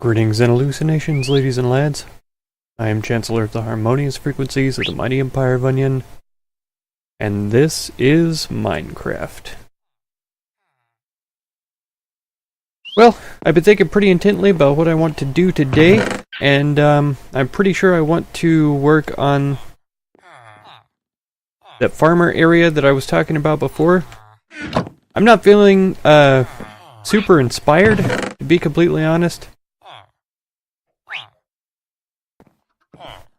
Greetings and hallucinations, ladies and lads. I am Chancellor of the Harmonious Frequencies of the Mighty Empire of Onion, and this is Minecraft. Well, I've been thinking pretty intently about what I want to do today, and I'm pretty sure I want to work on that farmer area that I was talking about before. I'm not feeling super inspired, to be completely honest.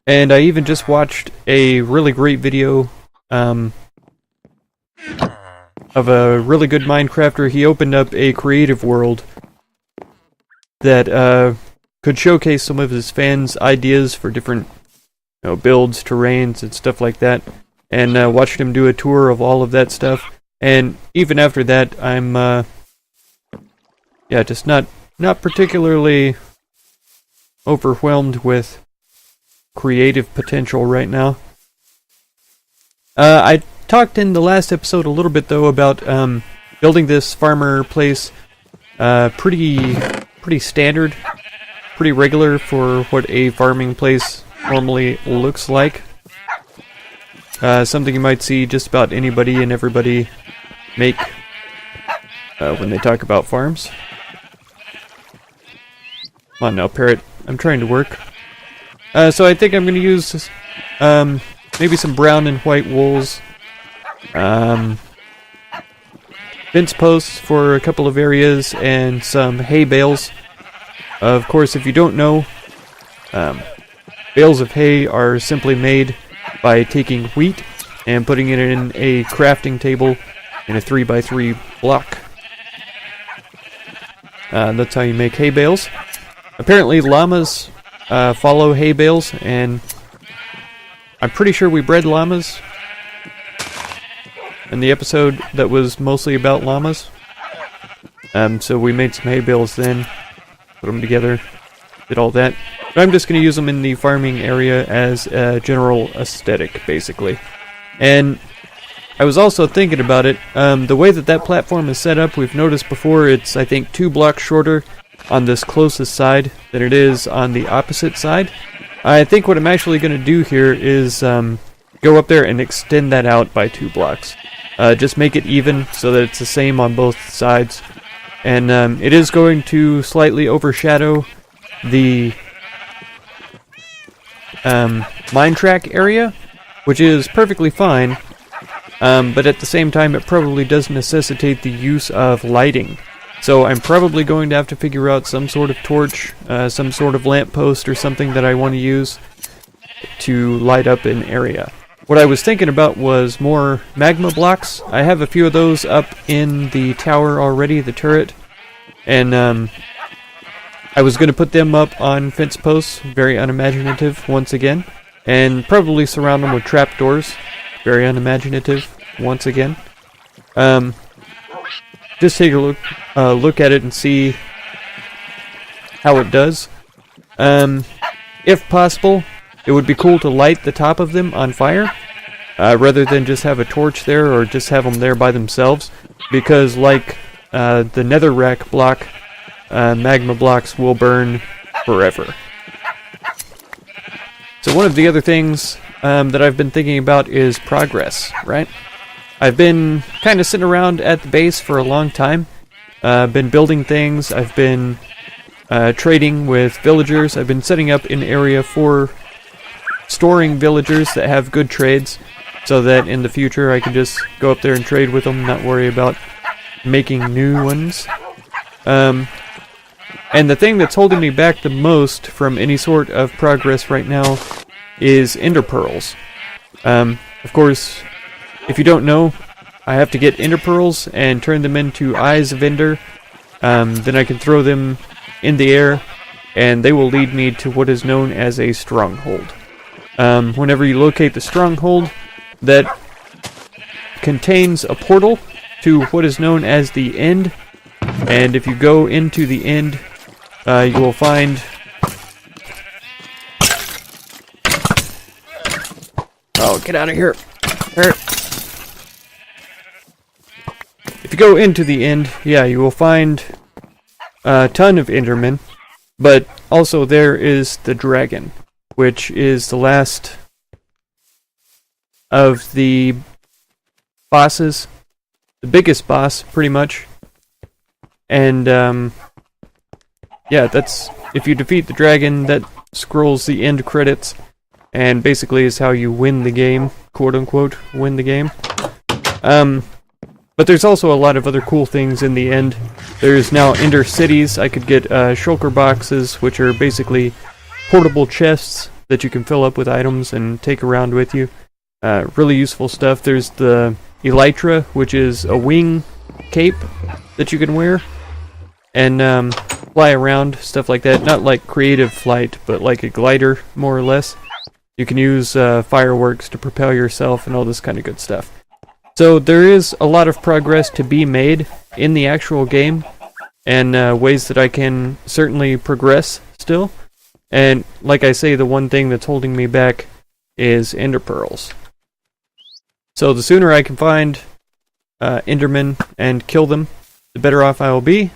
And I even just watched a really great video of a really good Minecrafter. He opened up a creative world that could showcase some of his fans' ideas for different builds, terrains, and stuff like that. And watched him do a tour of all of that stuff. And even after that, I'm just not particularly overwhelmed with creative potential right now. I talked in the last episode a little bit though about building this farmer place. Pretty standard, pretty regular for what a farming place normally looks like. Something you might see just about anybody and everybody make when they talk about farms. Come on now, parrot. I'm trying to work. So I think I'm going to use maybe some brown and white wools, fence posts for a couple of areas, and some hay bales. Of course, if you don't know, bales of hay are simply made by taking wheat and putting it in a crafting table in a 3x3 block. That's how you make hay bales. Apparently llamas follow hay bales, and I'm pretty sure we bred llamas in the episode that was mostly about llamas. So we made some hay bales then, put them together, did all that. But I'm just going to use them in the farming area as a general aesthetic, basically. And I was also thinking about it, the way that platform is set up, we've noticed before, it's I think 2 blocks shorter on this closest side than it is on the opposite side. I think what I'm actually going to do here is go up there and extend that out by 2 blocks. Just make it even so that it's the same on both sides. And it is going to slightly overshadow the mine track area, which is perfectly fine. But at the same time, it probably does necessitate the use of lighting. So I'm probably going to have to figure out some sort of torch, some sort of lamppost or something that I want to use to light up an area. What I was thinking about was more magma blocks. I have a few of those up in the tower already, the turret. And I was going to put them up on fence posts, very unimaginative once again. And probably surround them with trapdoors, very unimaginative once again. Just take a look at it and see how it does. If possible, it would be cool to light the top of them on fire, rather than just have a torch there or just have them there by themselves, because like the netherrack block, magma blocks will burn forever. So one of the other things that I've been thinking about is progress, right? I've been kind of sitting around at the base for a long time. I've been building things. I've been trading with villagers. I've been setting up an area for storing villagers that have good trades, so that in the future I can just go up there and trade with them, not worry about making new ones. And the thing that's holding me back the most from any sort of progress right now is ender pearls. Of course, if you don't know, I have to get ender pearls and turn them into eyes of ender. Then I can throw them in the air, and they will lead me to what is known as a stronghold. Whenever you locate the stronghold, that contains a portal to what is known as the end. And if you go into the end, you will find... Oh, get out of here! If you go into the end, yeah, you will find a ton of Endermen. But also there is the dragon, which is the last of the bosses. The biggest boss, pretty much. And, yeah, that's... If you defeat the dragon, that scrolls the end credits. And basically is how you win the game. Quote-unquote, win the game. But there's also a lot of other cool things in the end. There's now Ender Cities. I could get shulker boxes, which are basically portable chests that you can fill up with items and take around with you. Really useful stuff. There's the Elytra, which is a wing cape that you can wear and fly around, stuff like that. Not like creative flight, but like a glider, more or less. You can use fireworks to propel yourself and all this kind of good stuff. So there is a lot of progress to be made in the actual game, and ways that I can certainly progress still. And like I say, the one thing that's holding me back is Ender Pearls. So the sooner I can find Endermen and kill them, the better off I will be.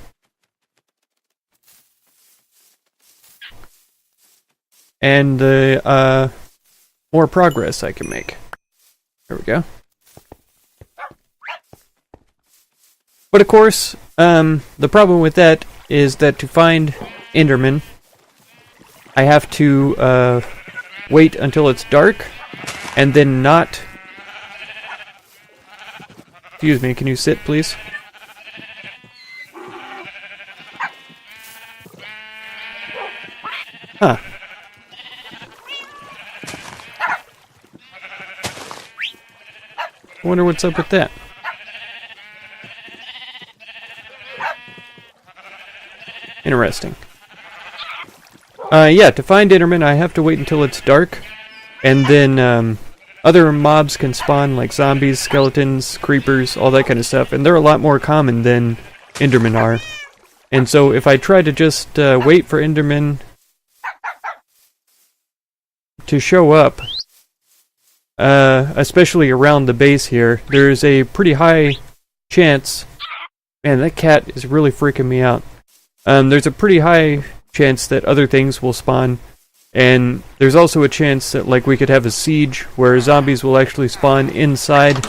And the more progress I can make. There we go. But of course, the problem with that is that to find Enderman, I have to wait until it's dark, and then not... Excuse me, can you sit, please? Huh. I wonder what's up with that. Interesting. Yeah, to find Enderman, I have to wait until it's dark, and then other mobs can spawn, like zombies, skeletons, creepers, all that kind of stuff, and they're a lot more common than Endermen are. And so if I try to just wait for Enderman to show up, especially around the base here, there's a pretty high chance... Man, that cat is really freaking me out. There's a pretty high chance that other things will spawn, and there's also a chance that like we could have a siege where zombies will actually spawn inside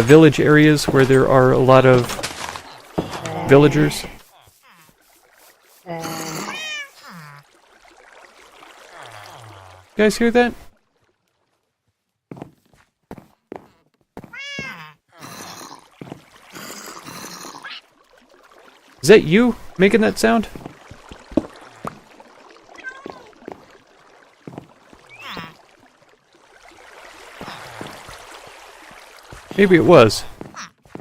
village areas where there are a lot of villagers. You guys hear that? Is that you making that sound? Maybe it was.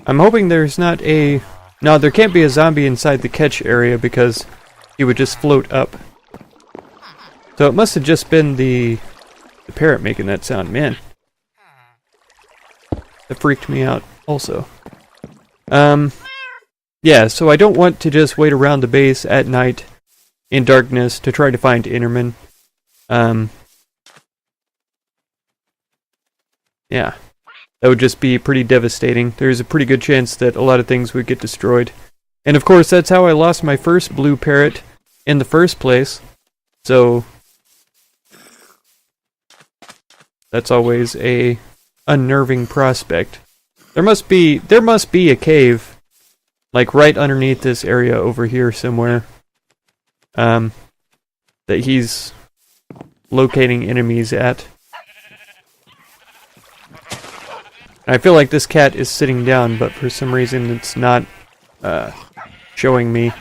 I'm hoping there's not a... No, there can't be a zombie inside the catch area because he would just float up. So it must have just been the parrot making that sound. Man. That freaked me out also. Yeah, so I don't want to just wait around the base at night in darkness to try to find Enderman. Yeah, that would just be pretty devastating. There's a pretty good chance that a lot of things would get destroyed. And of course, that's how I lost my first blue parrot in the first place. So, that's always a unnerving prospect. There must be a cave, like right underneath this area over here somewhere, that he's locating enemies at. I feel like this cat is sitting down, but for some reason it's not showing me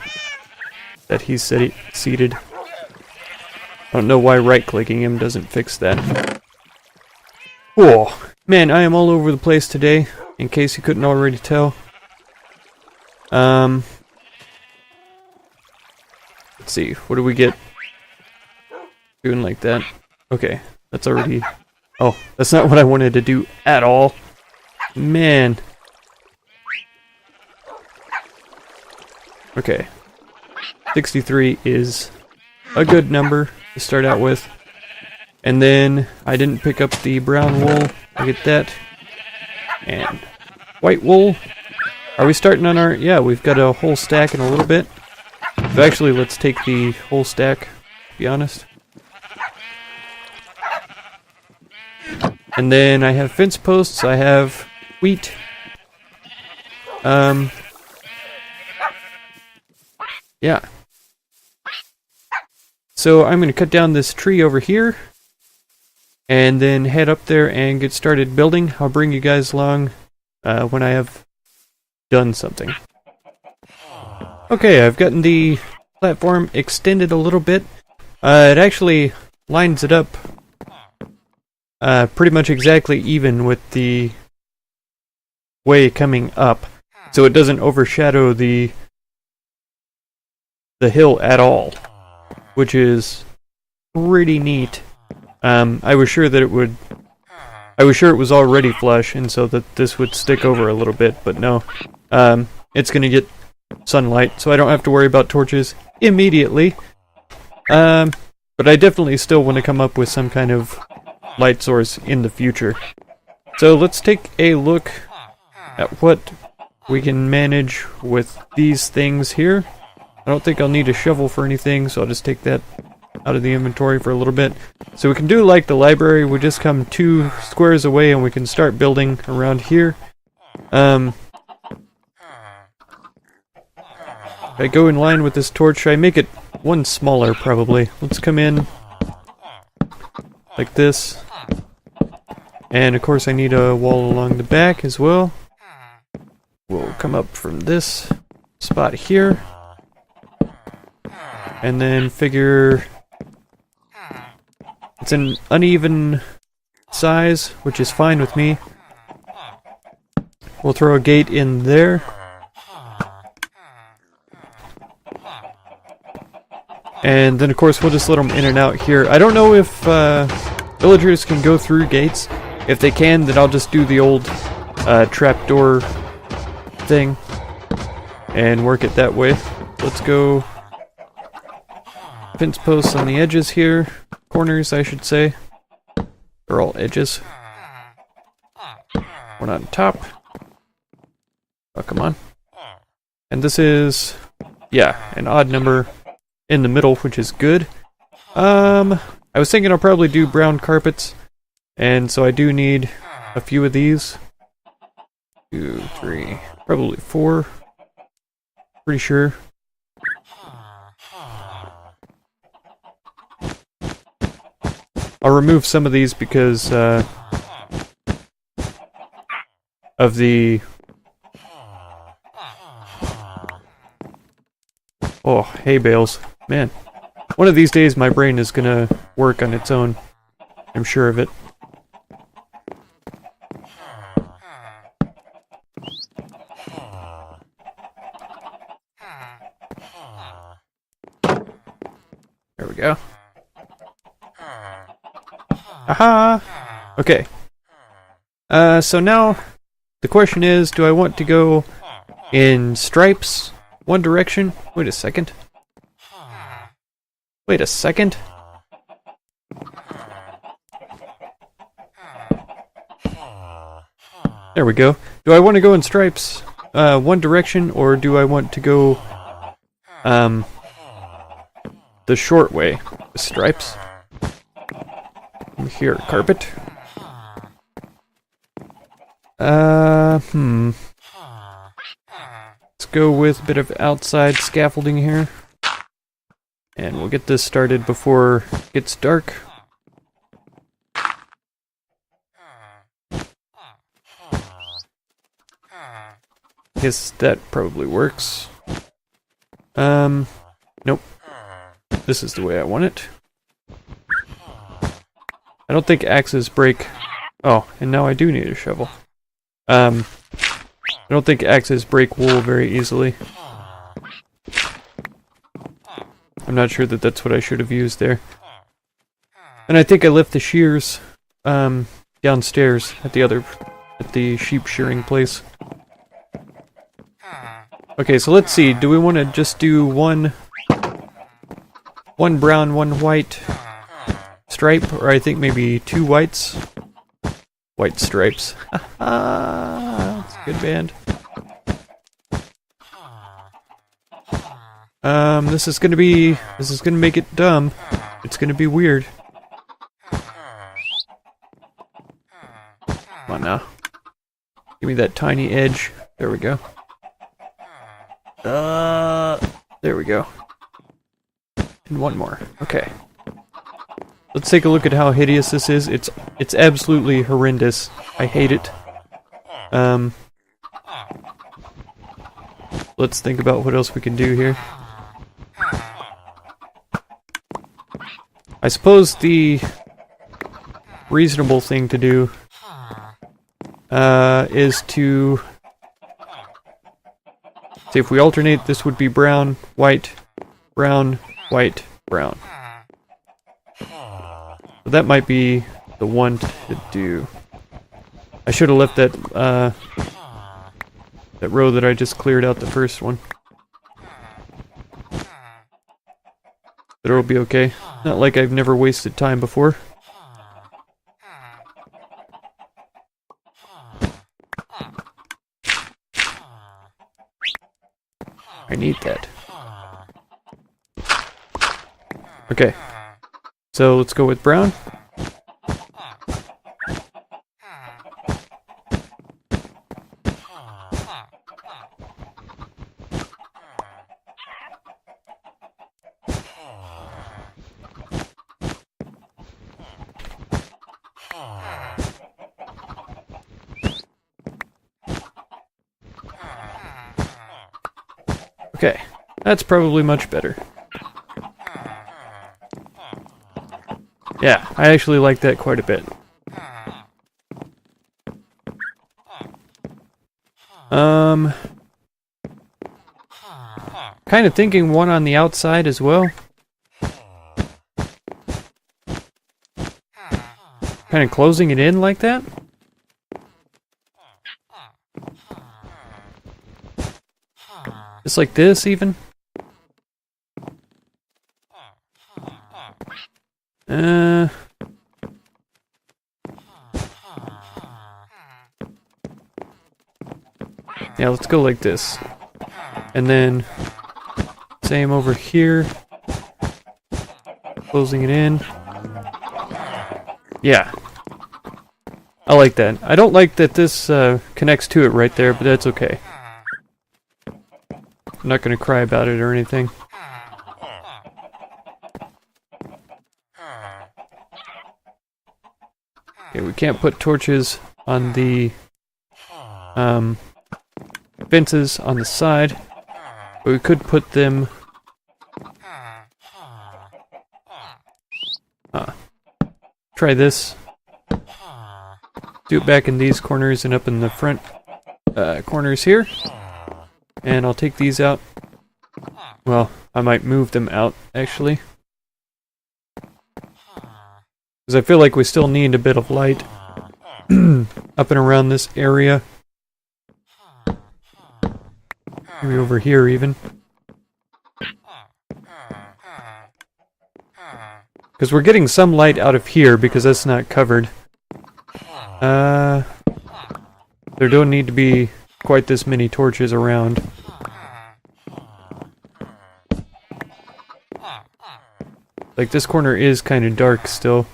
that he's seated. I don't know why right-clicking him doesn't fix that. Oh, man, I am all over the place today, in case you couldn't already tell. Let's see, what do we get? Doing like that. Okay, that's already... Oh, that's not what I wanted to do at all. Man. Okay. 63 is a good number to start out with. And then I didn't pick up the brown wool. I get that. And white wool. Are we starting on our... Yeah, we've got a whole stack in a little bit. So actually, let's take the whole stack, to be honest. And then I have fence posts, I have wheat. Yeah. So I'm going to cut down this tree over here. And then head up there and get started building. I'll bring you guys along when I have done something. Okay, I've gotten the platform extended a little bit. It actually lines it up pretty much exactly even with the way coming up, so it doesn't overshadow the hill at all, which is pretty neat. I was sure that it would. I was sure it was already flush, and so that this would stick over a little bit, but no. It's gonna get sunlight, so I don't have to worry about torches immediately. But I definitely still want to come up with some kind of light source in the future. So let's take a look at what we can manage with these things here. I don't think I'll need a shovel for anything, so I'll just take that out of the inventory for a little bit. So we can do like the library, we just come 2 squares away and we can start building around here. If I go in line with this torch, should I make it one smaller probably? Let's come in like this. And of course I need a wall along the back as well. We'll come up from this spot here. And then figure it's an uneven size, which is fine with me. We'll throw a gate in there. And then of course we'll just let them in and out here. I don't know if villagers can go through gates. If they can, then I'll just do the old trapdoor thing and work it that way. Let's go fence posts on the edges here. Corners, I should say. They're all edges. One on top. Oh, come on. And this is, yeah, an odd number in the middle, which is good. I was thinking I'll probably do brown carpets, and so I do need a few of these. 2, 3, probably 4. Pretty sure. I'll remove some of these because of the... Oh, hay bales. Man, one of these days my brain is gonna work on its own. I'm sure of it. There we go. Aha! Okay. So now the question is, do I want to go in stripes one direction? Wait a second. Wait a second. There we go. Do I want to go in stripes one direction, or do I want to go the short way with stripes? Here, carpet. Let's go with a bit of outside scaffolding here. And we'll get this started before it gets dark. Guess that probably works. Nope. This is the way I want it. I don't think axes break... Oh, and now I do need a shovel. I don't think axes break wool very easily. I'm not sure that that's what I should have used there. And I think I left the shears downstairs at the sheep shearing place. Okay, so let's see. Do we want to just do one brown, one white stripe, or I think maybe 2 whites? White stripes. That's a good band. This is gonna make it dumb. It's gonna be weird. Come on now. Give me that tiny edge. There we go. There we go. And one more. Okay. Let's take a look at how hideous this is. It's absolutely horrendous. I hate it. Let's think about what else we can do here. I suppose the reasonable thing to do is to see if we alternate. This would be brown, white, brown, white, brown. So that might be the one to do. I should have left that that row that I just cleared out the first one. But it'll be okay. Not like I've never wasted time before. I need that. Okay. So let's go with brown. Okay, that's probably much better. Yeah, I actually like that quite a bit. Kind of thinking one on the outside as well. Kind of closing it in like that. Just like this, even. Yeah, let's go like this. And then, same over here. Closing it in. Yeah. I like that. I don't like that this connects to it right there, but that's okay. I'm not going to cry about it or anything. Okay, we can't put torches on the fences on the side, but we could put them... try this. Do it back in these corners and up in the front corners here. And I'll take these out. Well, I might move them out, actually. Because I feel like we still need a bit of light up and around this area. Maybe over here, even. Because we're getting some light out of here, because that's not covered. There don't need to be quite this many torches around. Like, this corner is kind of dark still.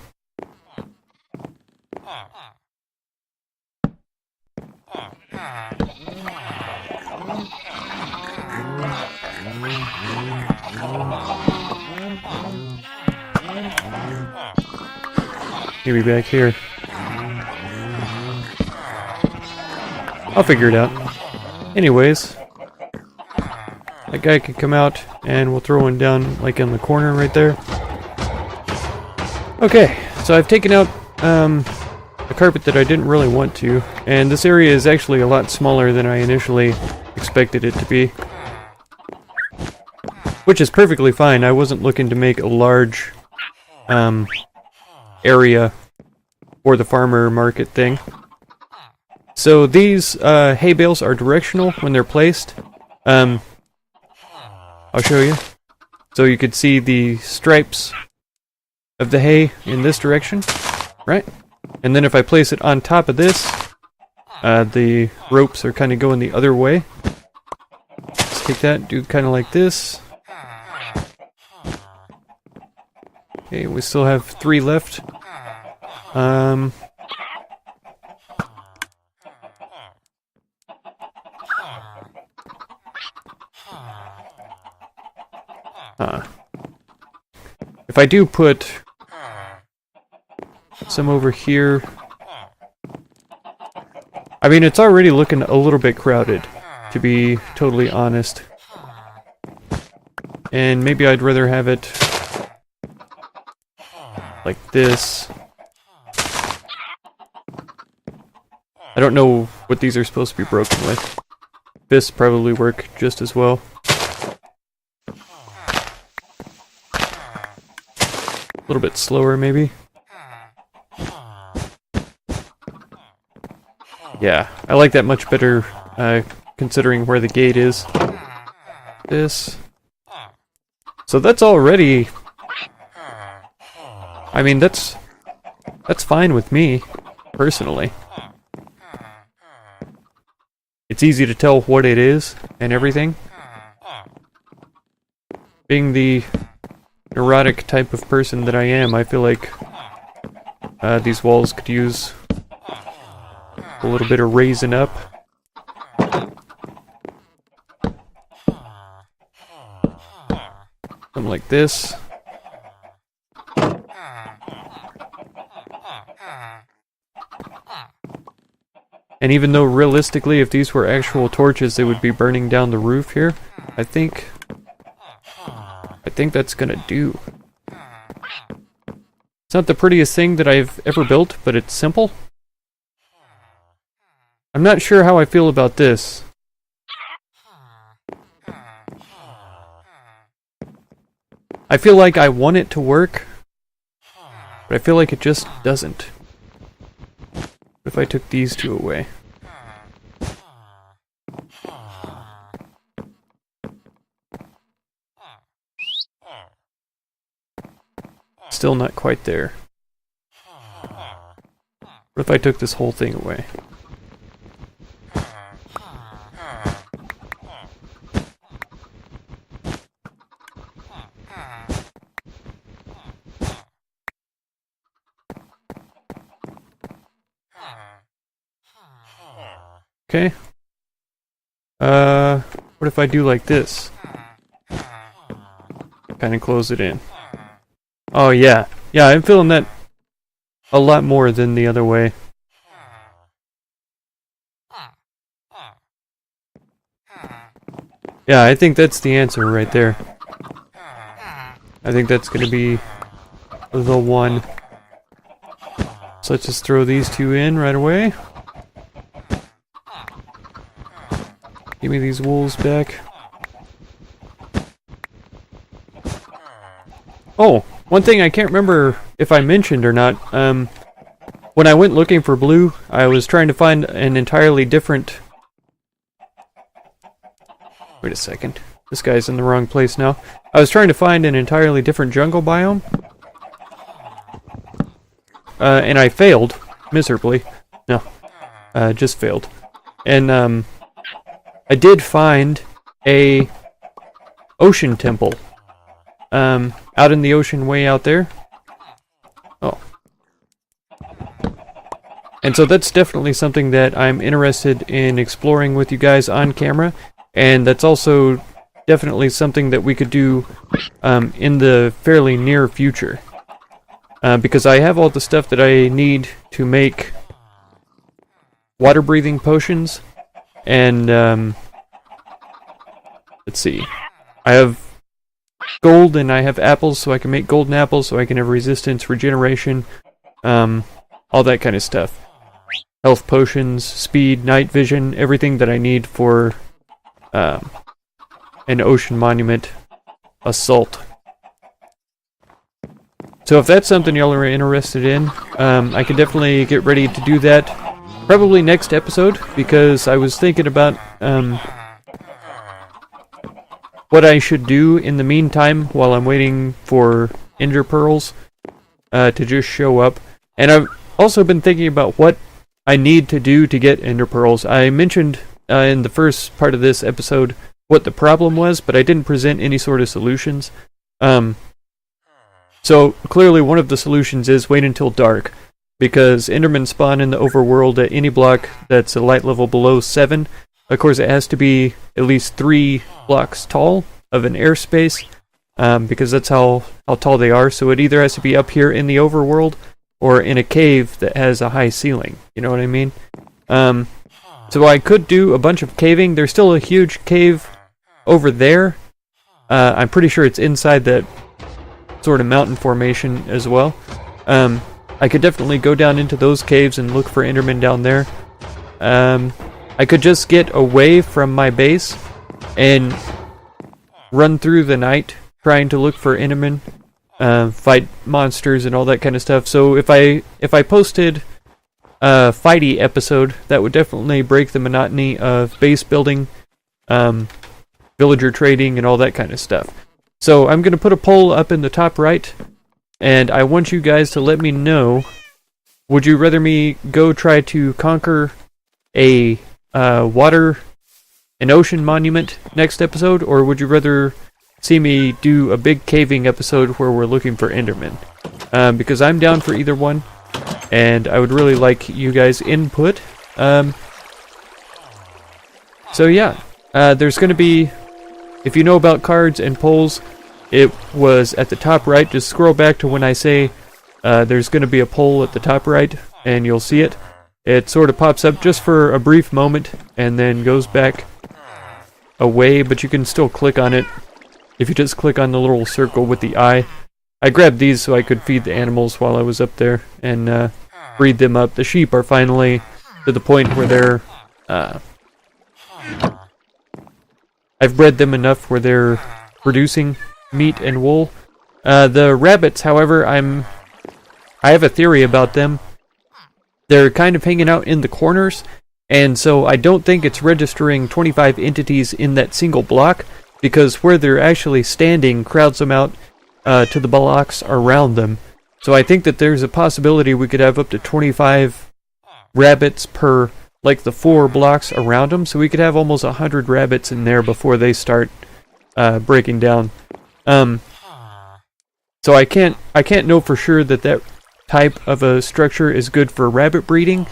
Maybe back here. I'll figure it out. Anyways, that guy can come out and we'll throw one down like in the corner right there. Okay, so I've taken out a carpet that I didn't really want to, and this area is actually a lot smaller than I initially expected it to be. Which is perfectly fine. I wasn't looking to make a large area for the farmer market thing. So these hay bales are directional when they're placed. I'll show you. So you could see the stripes of the hay in this direction, right? And then if I place it on top of this, the ropes are kind of going the other way. Let's take that, do kind of like this. Okay, we still have 3 left. Huh. If I do put some over here... I mean, it's already looking a little bit crowded, to be totally honest. And maybe I'd rather have it like this. I don't know what these are supposed to be broken with. This probably work just as well. A little bit slower, maybe. Yeah, I like that much better, considering where the gate is. This. So that's already... I mean, that's fine with me, personally. It's easy to tell what it is and everything. Being the neurotic type of person that I am, I feel like these walls could use a little bit of raising up. Something like this. And even though realistically, if these were actual torches, they would be burning down the roof here. I think that's gonna do. It's not the prettiest thing that I've ever built, but it's simple. I'm not sure how I feel about this. I feel like I want it to work, but I feel like it just doesn't. What if I took these 2 away? Still not quite there. What if I took this whole thing away? Okay. What if I do like this? Kind of close it in. Oh yeah. Yeah, I'm feeling that a lot more than the other way. Yeah, I think that's the answer right there. I think that's gonna be the one. So let's just throw these 2 in right away. Give me these wolves back. Oh, one thing I can't remember if I mentioned or not. When I went looking for blue, I was trying to find an entirely different... Wait a second. This guy's in the wrong place now. I was trying to find an entirely different jungle biome. And I failed. Miserably. No. Just failed. And, I did find a ocean temple. Out in the ocean way out there. Oh. And so that's definitely something that I'm interested in exploring with you guys on camera. And that's also definitely something that we could do in the fairly near future. Because I have all the stuff that I need to make water-breathing potions. And, let's see. I have gold and I have apples, so I can make golden apples, so I can have resistance, regeneration, all that kind of stuff. Health potions, speed, night vision, everything that I need for an ocean monument assault. So if that's something y'all are interested in, I can definitely get ready to do that. Probably next episode, because I was thinking about what I should do in the meantime while I'm waiting for ender pearls to just show up. And I've also been thinking about what I need to do to get ender pearls. I mentioned in the first part of this episode what the problem was, but I didn't present any sort of solutions. So clearly one of the solutions is wait until dark, because Endermen spawn in the overworld at any block that's a light level below 7. Of course, it has to be at least 3 blocks tall of an airspace, because that's how tall they are. So it either has to be up here in the overworld or in a cave that has a high ceiling. You know what I mean? So I could do a bunch of caving. There's still a huge cave over there. I'm pretty sure it's inside that sort of mountain formation as well. I could definitely go down into those caves and look for Endermen down there. I could just get away from my base and run through the night trying to look for Endermen, fight monsters and all that kind of stuff. So if I posted a fighty episode, that would definitely break the monotony of base building, villager trading, and all that kind of stuff. So I'm going to put a poll up in the top right, and I want you guys to let me know, would you rather me go try to conquer a water and ocean monument next episode, or would you rather see me do a big caving episode where we're looking for Endermen? Because I'm down for either one, and I would really like you guys' input. So yeah, there's going to be, if you know about cards and polls, it was at the top right. Just scroll back to when I say there's going to be a poll at the top right, and you'll see it. It sort of pops up just for a brief moment, and then goes back away, but you can still click on it if you just click on the little circle with the eye. I grabbed these so I could feed the animals while I was up there and breed them up. The sheep are finally to the point where they're... I've bred them enough where they're producing meat and wool. The rabbits, however, I have a theory about them. They're kind of hanging out in the corners, and so I don't think it's registering 25 entities in that single block, because where they're actually standing crowds them out to the blocks around them. So I think that there's a possibility we could have up to 25 rabbits per, like, the 4 blocks around them, so we could have almost 100 rabbits in there before they start breaking down. So I can't know for sure that type of a structure is good for rabbit breeding,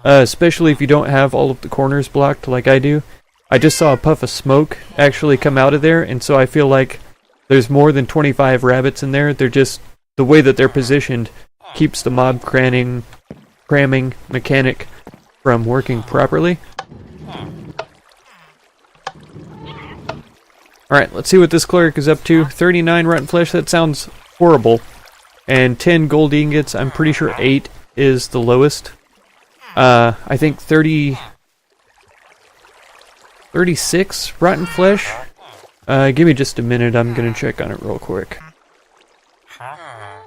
especially if you don't have all of the corners blocked like I do. I just saw a puff of smoke actually come out of there, and so I feel like there's more than 25 rabbits in there. They're just, the way that they're positioned keeps the mob cramming mechanic from working properly. Alright, let's see what this cleric is up to. 39 rotten flesh, that sounds horrible. And 10 gold ingots, I'm pretty sure 8 is the lowest. I think 36 rotten flesh. Give me just a minute, I'm gonna check on it real quick.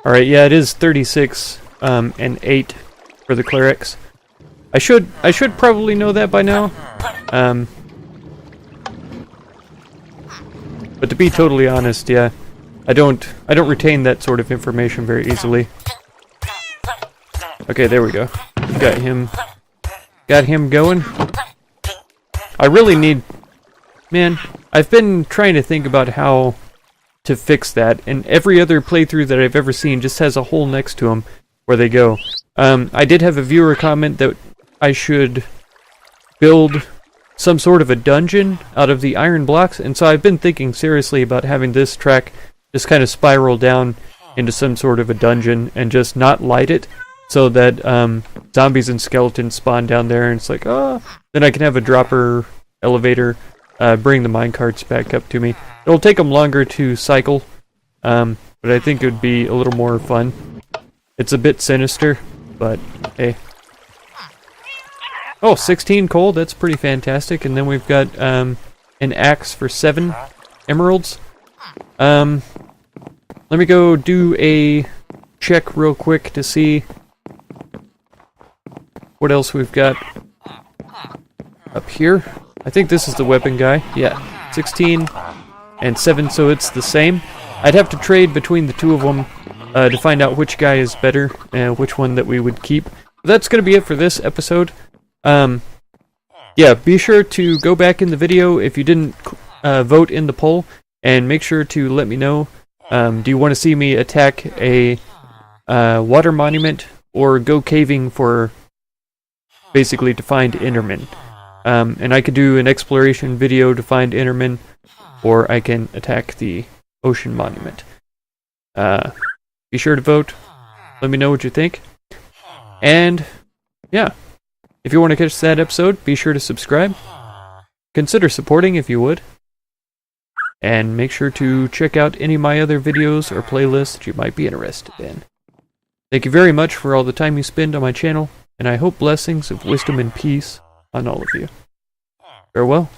Alright, yeah, it is 36 and 8 for the clerics. I should probably know that by now. But to be totally honest, yeah, I don't retain that sort of information very easily. Okay, there we go. Got him going. I really need... Man, I've been trying to think about how to fix that, and every other playthrough that I've ever seen just has a hole next to them where they go. I did have a viewer comment that I should build some sort of a dungeon out of the iron blocks, and so I've been thinking seriously about having this track just kind of spiral down into some sort of a dungeon and just not light it, so that zombies and skeletons spawn down there, and it's like, oh, then I can have a dropper elevator bring the minecarts back up to me. It'll take them longer to cycle, but I think it would be a little more fun. It's a bit sinister, but hey. Oh, 16 coal, that's pretty fantastic. And then we've got an axe for 7 emeralds. Let me go do a check real quick to see what else we've got up here. I think this is the weapon guy. Yeah, 16 and 7, so it's the same. I'd have to trade between the two of them to find out which guy is better and which one that we would keep. But that's going to be it for this episode. Yeah, be sure to go back in the video if you didn't vote in the poll, and make sure to let me know Do you want to see me attack a water monument, or go caving for basically to find Enderman? And I could do an exploration video to find Enderman, or I can attack the ocean monument. Be sure to vote. Let me know what you think. And yeah, if you want to catch that episode, be sure to subscribe. Consider supporting if you would. And make sure to check out any of my other videos or playlists that you might be interested in. Thank you very much for all the time you spend on my channel, and I hope blessings of wisdom and peace on all of you. Farewell.